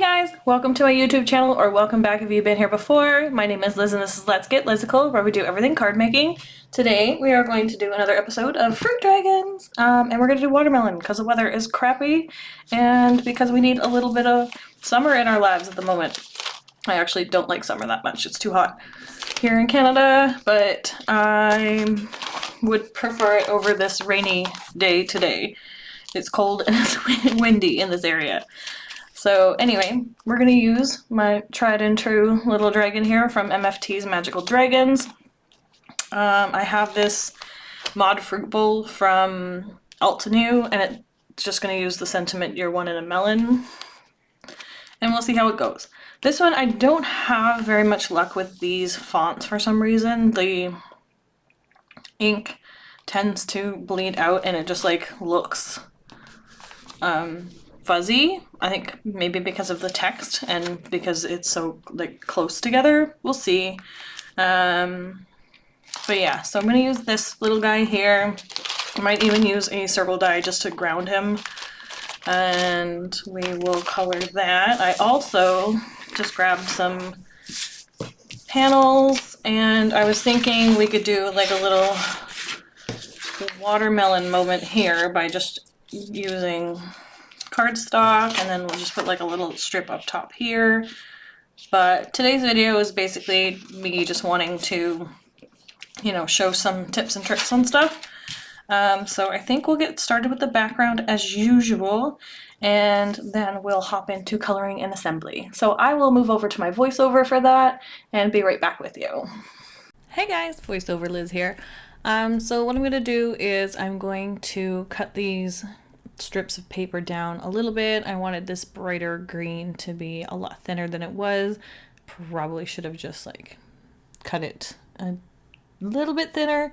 guys, welcome to my YouTube channel, or welcome back if you've been here before. My name is Liz and this is Let's Get Lizical, where we do everything card making. Today we are going to do another episode of Fruit Dragons, and we're going to do watermelon because the weather is crappy and because we need a little bit of summer in our lives at the moment. I actually don't like summer that much, it's too hot here in Canada, but I would prefer it over this rainy day today. It's cold and it's windy in this area. So anyway, we're going to use my tried and true little dragon here from MFT's Magical Dragons. I have this mod fruit bowl from Altenew, and it's just going to use the sentiment "You're one in a melon." And we'll see how it goes. This one, I don't have very much luck with these fonts for some reason. The ink tends to bleed out and it just like looks fuzzy. I think maybe because of the text and because it's so like close together. We'll see. But yeah, so I'm gonna use this little guy here. I might even use a circle die just to ground him. And we will color that. I also just grabbed some panels and I was thinking we could do like a little watermelon moment here by just using cardstock, and then we'll just put like a little strip up top here. But today's video is basically me just wanting to, you know, show some tips and tricks on stuff. So I think we'll get started with the background as usual, and then we'll hop into coloring and assembly. So I will move over to my voiceover for that and be right back with you. Hey guys, voiceover Liz here. So what I'm going to do is I'm going to cut these strips of paper down a little bit. I wanted this brighter green to be a lot thinner than it was. Probably should have just like cut it a little bit thinner,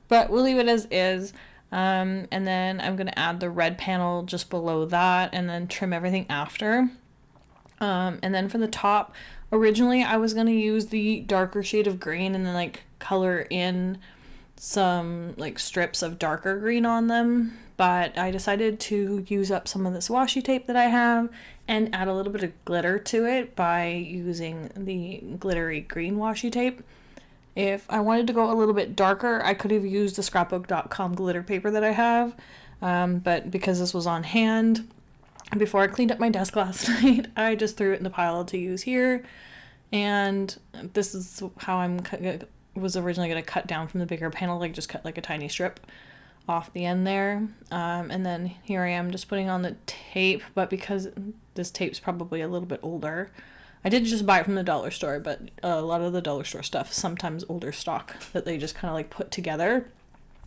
but we'll leave it as is. And then I'm going to add the red panel just below that and then trim everything after. And then for the top, originally I was going to use the darker shade of green and then like color in some like strips of darker green on them, but I decided to use up some of this washi tape that I have and add a little bit of glitter to it by using the glittery green washi tape. If I wanted to go a little bit darker, I could have used the scrapbook.com glitter paper that I have, but because this was on hand, before I cleaned up my desk last night, I just threw it in the pile to use here, and this is how I was originally going to cut down from the bigger panel, like just cut like a tiny strip off the end there. And then here I am just putting on the tape, but because this tape's probably a little bit older, I did just buy it from the dollar store, but a lot of the dollar store stuff is sometimes older stock that they just kind of like put together.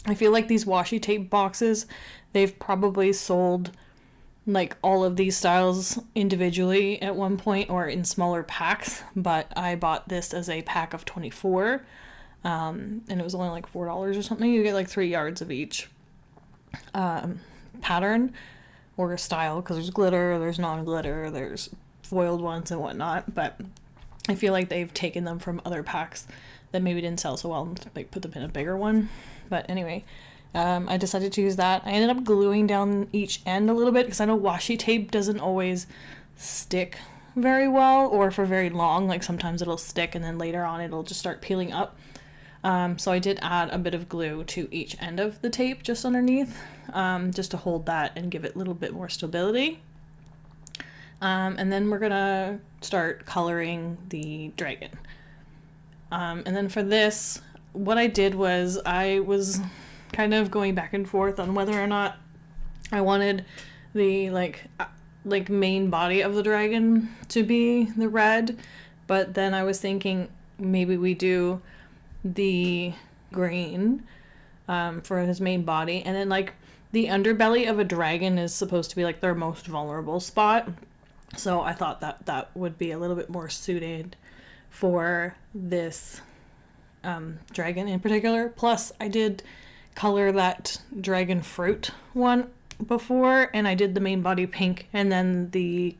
I feel like these washi tape boxes, they've probably sold like all of these styles individually at one point or in smaller packs, but I bought this as a pack of 24. And it was only like $4 or something. You get like 3 yards of each pattern or style, because there's glitter, there's non-glitter, there's foiled ones and whatnot, but I feel like they've taken them from other packs that maybe didn't sell so well and like put them in a bigger one. But anyway, I decided to use that. I ended up gluing down each end a little bit because I know washi tape doesn't always stick very well or for very long. Like sometimes it'll stick and then later on it'll just start peeling up. So I did add a bit of glue to each end of the tape just underneath, just to hold that and give it a little bit more stability. And then we're gonna start coloring the dragon. And then for this, what I did was I was kind of going back and forth on whether or not I wanted the like main body of the dragon to be the red, but then I was thinking maybe we do the green for his main body, and then like the underbelly of a dragon is supposed to be like their most vulnerable spot, so I thought that that would be a little bit more suited for this dragon in particular. Plus I did color that dragon fruit one before, and I did the main body pink, and then the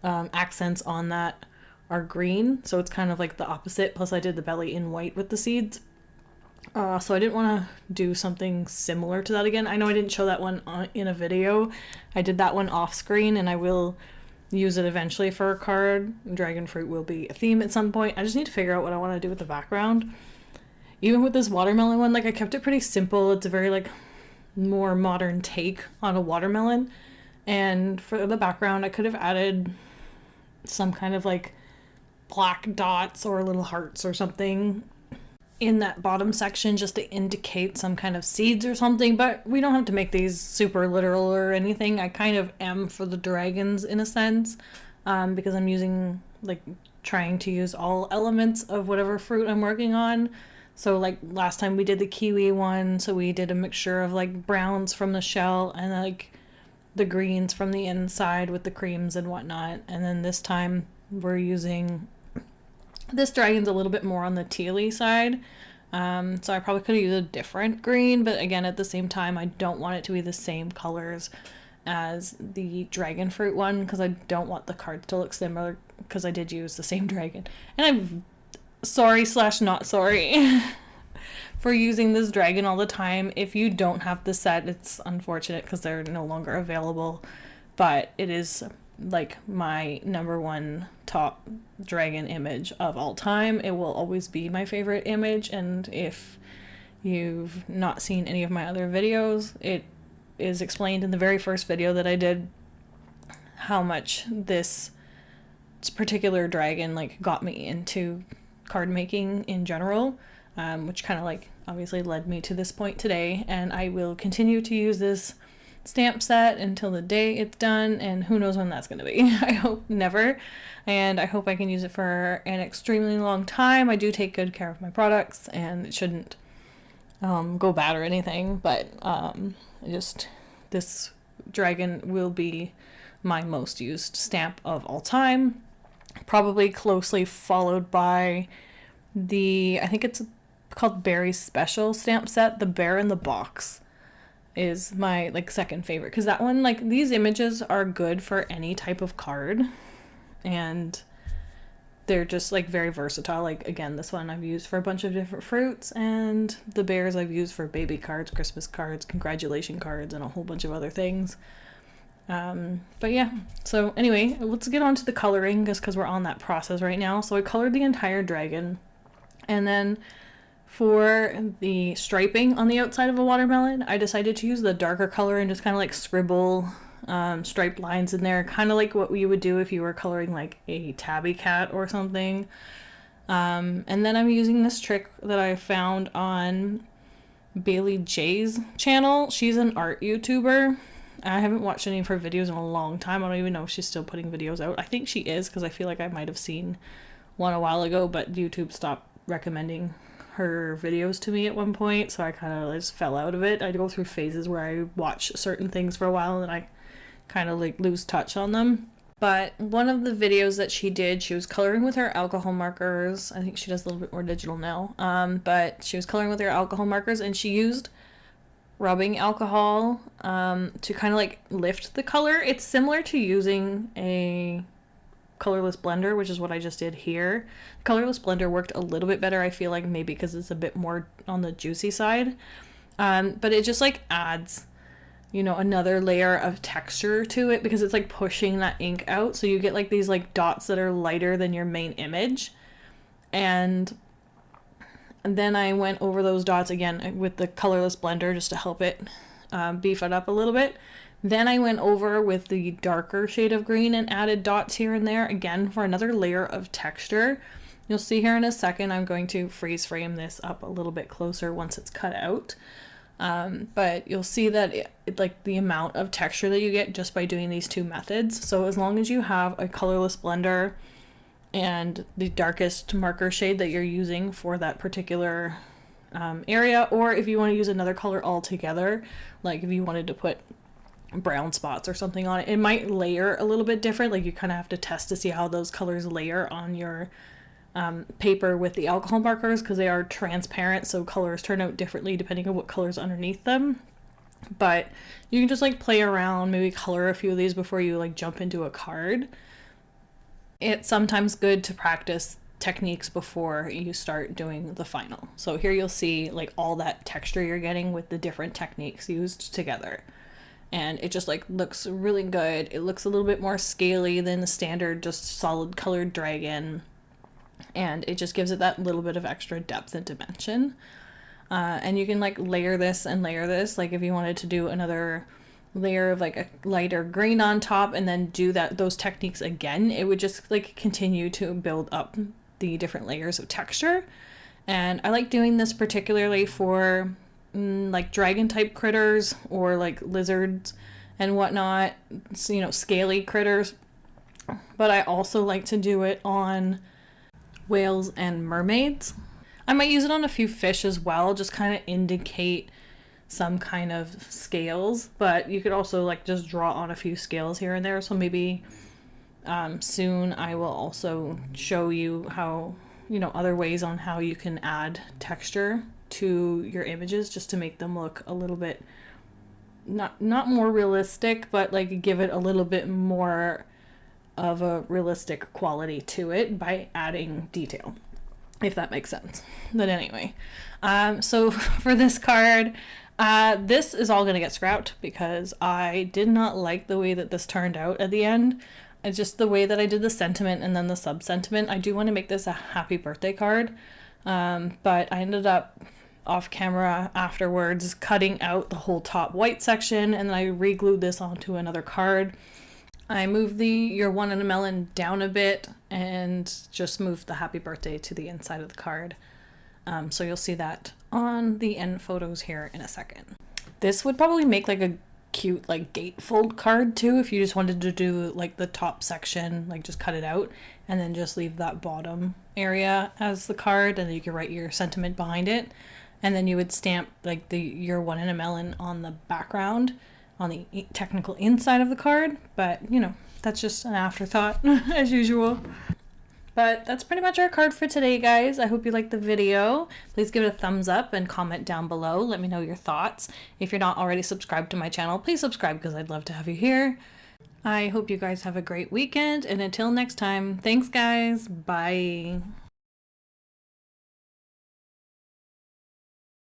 accents on that are green, so it's kind of like the opposite. Plus I did the belly in white with the seeds. So I didn't want to do something similar to that again. I know I didn't show that one in a video. I did that one off screen, and I will use it eventually for a card. Dragon fruit will be a theme at some point. I just need to figure out what I want to do with the background. Even with this watermelon one, like I kept it pretty simple. It's a very like more modern take on a watermelon. And for the background, I could have added some kind of like black dots or little hearts or something in that bottom section just to indicate some kind of seeds or something, but we don't have to make these super literal or anything. I kind of am for the dragons in a sense, because I'm using, like, trying to use all elements of whatever fruit I'm working on. So like last time we did the kiwi one, so we did a mixture of like browns from the shell and like the greens from the inside with the creams and whatnot. And then this time we're using, this dragon's a little bit more on the tealy side. So I probably could have used a different green, but again, at the same time, I don't want it to be the same colors as the dragon fruit one because I don't want the cards to look similar because I did use the same dragon. And I'm sorry / not sorry for using this dragon all the time. If you don't have the set, it's unfortunate because they're no longer available, but it is like my #1 top dragon image of all time. It will always be my favorite image, and if you've not seen any of my other videos, it is explained in the very first video that I did how much this particular dragon like got me into card making in general, which kind of like obviously led me to this point today. And I will continue to use this stamp set until the day it's done, and who knows when that's going to be. I hope never, and I hope I can use it for an extremely long time. I do take good care of my products and it shouldn't go bad or anything, but just this dragon will be my most used stamp of all time, probably closely followed by the, I think it's called Berry Special stamp set. The Bear in the Box is my like second favorite because that one, like, these images are good for any type of card and they're just like very versatile. Like again, this one I've used for a bunch of different fruits, and the bears I've used for baby cards, Christmas cards, congratulation cards, and a whole bunch of other things. But yeah, so anyway, let's get on to the coloring just because we're on that process right now. So I colored the entire dragon, and then for the striping on the outside of a watermelon, I decided to use the darker color and just kind of like scribble striped lines in there, kind of like what you would do if you were coloring like a tabby cat or something. And then I'm using this trick that I found on Bailey J's channel. She's an art YouTuber. I haven't watched any of her videos in a long time. I don't even know if she's still putting videos out. I think she is, because I feel like I might have seen one a while ago, but YouTube stopped recommending her videos to me at one point, so I kind of just fell out of it. I go through phases where I watch certain things for a while and I kind of like lose touch on them. But one of the videos that she did, she was coloring with her alcohol markers. I think she does a little bit more digital now, but she was coloring with her alcohol markers, and she used rubbing alcohol to kind of like lift the color. It's similar to using a colorless blender, which is what I just did here. Colorless blender worked a little bit better, I feel like, maybe because it's a bit more on the juicy side, but it just like adds, you know, another layer of texture to it because it's like pushing that ink out, so you get like these like dots that are lighter than your main image. And then I went over those dots again with the colorless blender just to help it beef it up a little bit. Then I went over with the darker shade of green and added dots here and there, again, for another layer of texture. You'll see here in a second, I'm going to freeze frame this up a little bit closer once it's cut out. But you'll see that it like the amount of texture that you get just by doing these two methods. So as long as you have a colorless blender and the darkest marker shade that you're using for that particular area, or if you want to use another color altogether, like if you wanted to put brown spots or something on it, it might layer a little bit different. Like you kind of have to test to see how those colors layer on your paper with the alcohol markers, because they are transparent, so colors turn out differently depending on what color's underneath them. But you can just like play around, maybe color a few of these before you like jump into a card. It's sometimes good to practice techniques before you start doing the final. So here you'll see like all that texture you're getting with the different techniques used together. and it just like looks really good. It looks a little bit more scaly than the standard just solid colored dragon, and it just gives it that little bit of extra depth and dimension. And you can like layer this and layer this, like if you wanted to do another layer of like a lighter green on top and then do those techniques again, it would just like continue to build up the different layers of texture. And I like doing this particularly for like dragon type critters or like lizards and whatnot, so, you know, scaly critters. But I also like to do it on whales and mermaids. I might use it on a few fish as well, just kind of indicate some kind of scales, but you could also like just draw on a few scales here and there. So maybe soon I will also show you how, you know, other ways on how you can add texture to your images just to make them look a little bit not more realistic, but like give it a little bit more of a realistic quality to it by adding detail, if that makes sense. But anyway, so for this card, this is all going to get scrapped because I did not like the way that this turned out at the end. It's just the way that I did the sentiment and then the sub-sentiment. I do want to make this a happy birthday card, but I ended up off camera afterwards cutting out the whole top white section, and then I re-glued this onto another card. I moved the "You're One in a Melon" down a bit and just moved the happy birthday to the inside of the card. So you'll see that on the end photos here in a second. This would probably make like a cute like gatefold card too, if you just wanted to do like the top section, like just cut it out and then just leave that bottom area as the card, and then you could write your sentiment behind it, and then you would stamp like the "You're One in a Melon" on the background on the technical inside of the card. But you know, that's just an afterthought as usual. But that's pretty much our card for today, guys. I hope you liked the video. Please give it a thumbs up and comment down below. Let me know your thoughts. If you're not already subscribed to my channel, please subscribe because I'd love to have you here. I hope you guys have a great weekend, and until next time, thanks guys. Bye.